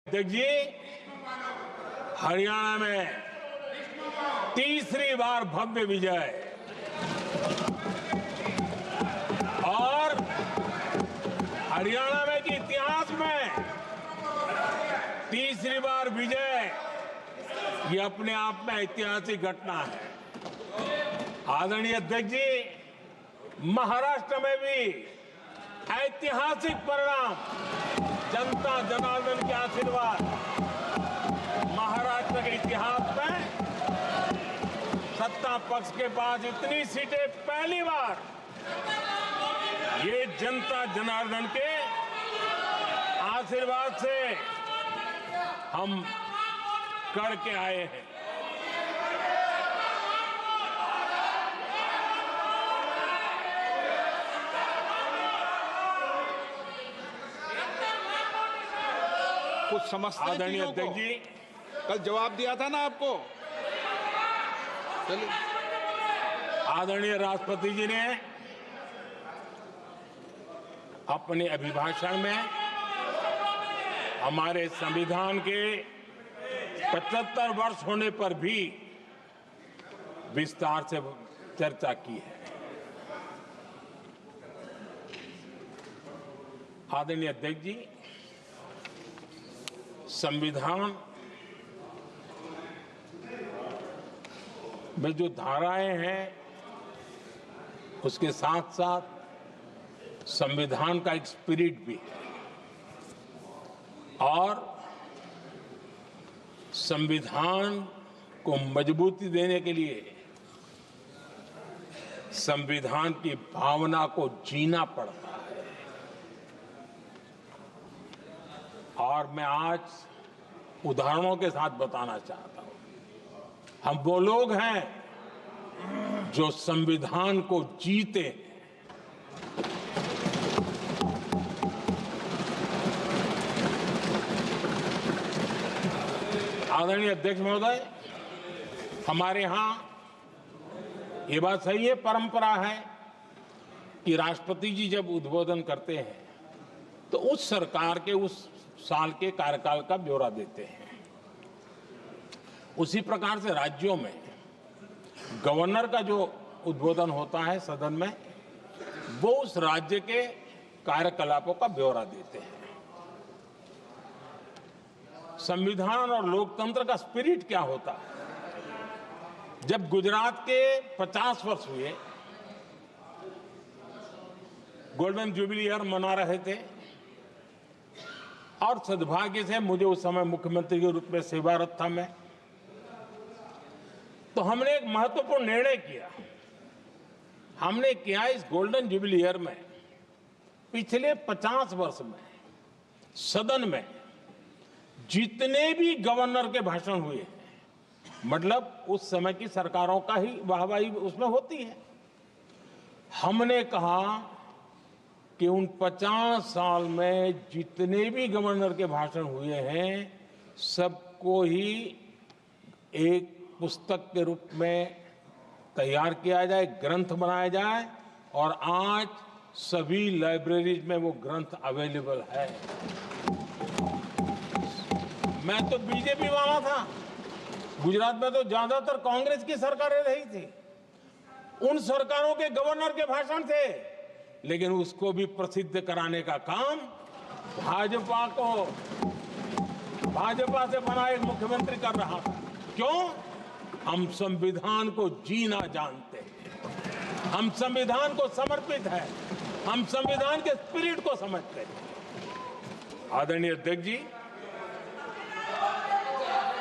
अध्यक्ष जी, हरियाणा में तीसरी बार भव्य विजय और हरियाणा में के इतिहास में तीसरी बार विजय, ये अपने आप में ऐतिहासिक घटना है। आदरणीय अध्यक्ष जी, महाराष्ट्र में भी ऐतिहासिक परिणाम, जनता जनार्दन के आशीर्वाद, महाराष्ट्र के इतिहास में सत्ता पक्ष के पास इतनी सीटें पहली बार, ये जनता जनार्दन के आशीर्वाद से हम करके आए हैं। कुछ समझते आदरणीय अध्यक्ष जी, कल जवाब दिया था ना आपको। चलिए। आदरणीय राष्ट्रपति जी ने अपने अभिभाषण में हमारे संविधान के 75 वर्ष होने पर भी विस्तार से चर्चा की है। आदरणीय अध्यक्ष जी, संविधान में जो धाराएं हैं, उसके साथ साथ संविधान का एक स्पिरिट भी है और संविधान को मजबूती देने के लिए संविधान की भावना को जीना पड़ता है। और मैं आज उदाहरणों के साथ बताना चाहता हूं, हम वो लोग हैं जो संविधान को जीते हैं। आदरणीय अध्यक्ष महोदय, हमारे यहां ये बात सही है, परंपरा है कि राष्ट्रपति जी जब उद्बोधन करते हैं तो उस सरकार के उस साल के कार्यकाल का ब्यौरा देते हैं। उसी प्रकार से राज्यों में गवर्नर का जो उद्बोधन होता है सदन में, वो उस राज्य के कार्यकलापों का ब्यौरा देते हैं। संविधान और लोकतंत्र का स्पिरिट क्या होता है? जब गुजरात के 50 वर्ष हुए, गोल्डन जुबली ईयर मना रहे थे और सद्भाग्य से मुझे उस समय मुख्यमंत्री के रूप में सेवारत था मैं, तो हमने एक महत्वपूर्ण निर्णय किया। हमने किया इस गोल्डन जुबली ईयर में पिछले 50 वर्ष में सदन में जितने भी गवर्नर के भाषण हुए, मतलब उस समय की सरकारों का ही वाहवाही उसमें होती है, हमने कहा कि उन 50 साल में जितने भी गवर्नर के भाषण हुए हैं, सबको ही एक पुस्तक के रूप में तैयार किया जाए, ग्रंथ बनाया जाए और आज सभी लाइब्रेरीज में वो ग्रंथ अवेलेबल है। मैं तो बीजेपी वाला था, गुजरात में तो ज्यादातर कांग्रेस की सरकारें रही थी, उन सरकारों के गवर्नर के भाषण थे, लेकिन उसको भी प्रसिद्ध कराने का काम भाजपा से बना एक मुख्यमंत्री कर रहा था। क्यों? हम संविधान को जीना जानते हैं, हम संविधान को समर्पित हैं, हम संविधान के स्पिरिट को समझते हैं। आदरणीय अध्यक्ष जी,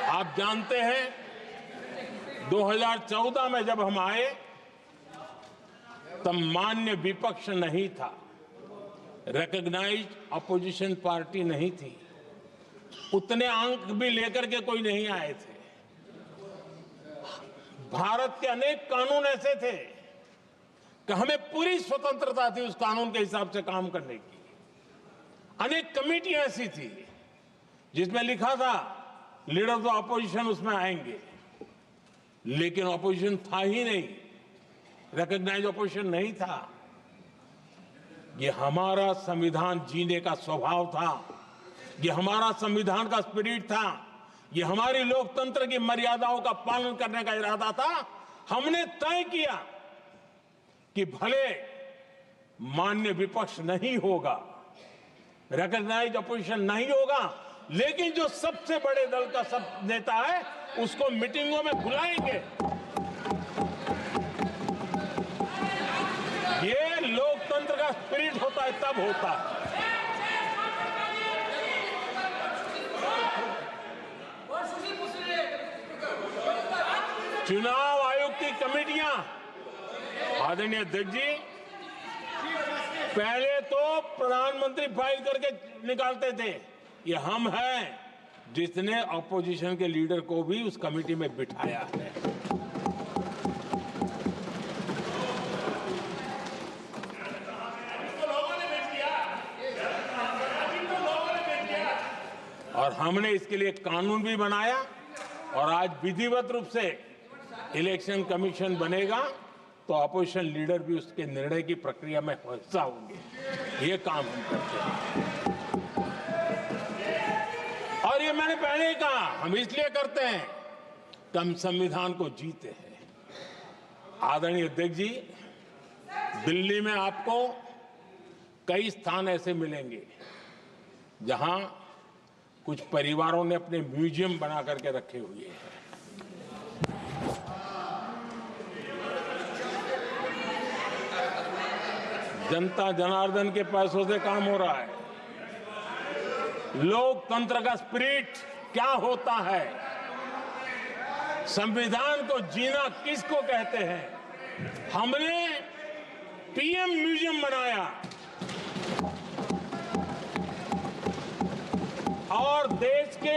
आप जानते हैं 2014 में जब हम आए तब मान्य विपक्ष नहीं था, रिकॉग्नाइज्ड अपोजिशन पार्टी नहीं थी, उतने अंक भी लेकर के कोई नहीं आए थे। भारत के अनेक कानून ऐसे थे कि हमें पूरी स्वतंत्रता थी उस कानून के हिसाब से काम करने की। अनेक कमेटियां ऐसी थी जिसमें लिखा था लीडर्स ऑफ अपोजिशन उसमें आएंगे, लेकिन अपोजिशन था ही नहीं, रिकॉग्नाइज अपोजिशन नहीं था। ये हमारा संविधान जीने का स्वभाव था ये हमारा संविधान का स्पिरिट था, ये हमारी लोकतंत्र की मर्यादाओं का पालन करने का इरादा था। हमने तय किया कि भले मान्य विपक्ष नहीं होगा, रिकॉग्नाइज अपोजिशन नहीं होगा, लेकिन जो सबसे बड़े दल का सब नेता है उसको मीटिंगों में बुलाएंगे। ये लोकतंत्र का स्पिरिट होता है, तब होता है। चुनाव आयोग की कमेटियां, आदरणीय अध्यक्ष जी, पहले तो प्रधानमंत्री फाइल करके निकालते थे। ये हम हैं जिसने ऑपोजिशन के लीडर को भी उस कमेटी में बिठाया है। और हमने इसके लिए कानून भी बनाया और आज विधिवत रूप से इलेक्शन कमीशन बनेगा तो अपोजिशन लीडर भी उसके निर्णय की प्रक्रिया में हिस्सा होंगे। ये काम हम करते हैं और ये मैंने पहले ही कहा, हम इसलिए करते हैं कि हम संविधान को जीते हैं। आदरणीय अध्यक्ष जी, दिल्ली में आपको कई स्थान ऐसे मिलेंगे जहां कुछ परिवारों ने अपने म्यूजियम बना करके रखे हुए हैं। जनता जनार्दन के पैसों से काम हो रहा है। लोकतंत्र का स्पिरिट क्या होता है, संविधान को जीना किसको कहते हैं। हमने पीएम म्यूजियम बनाया और देश के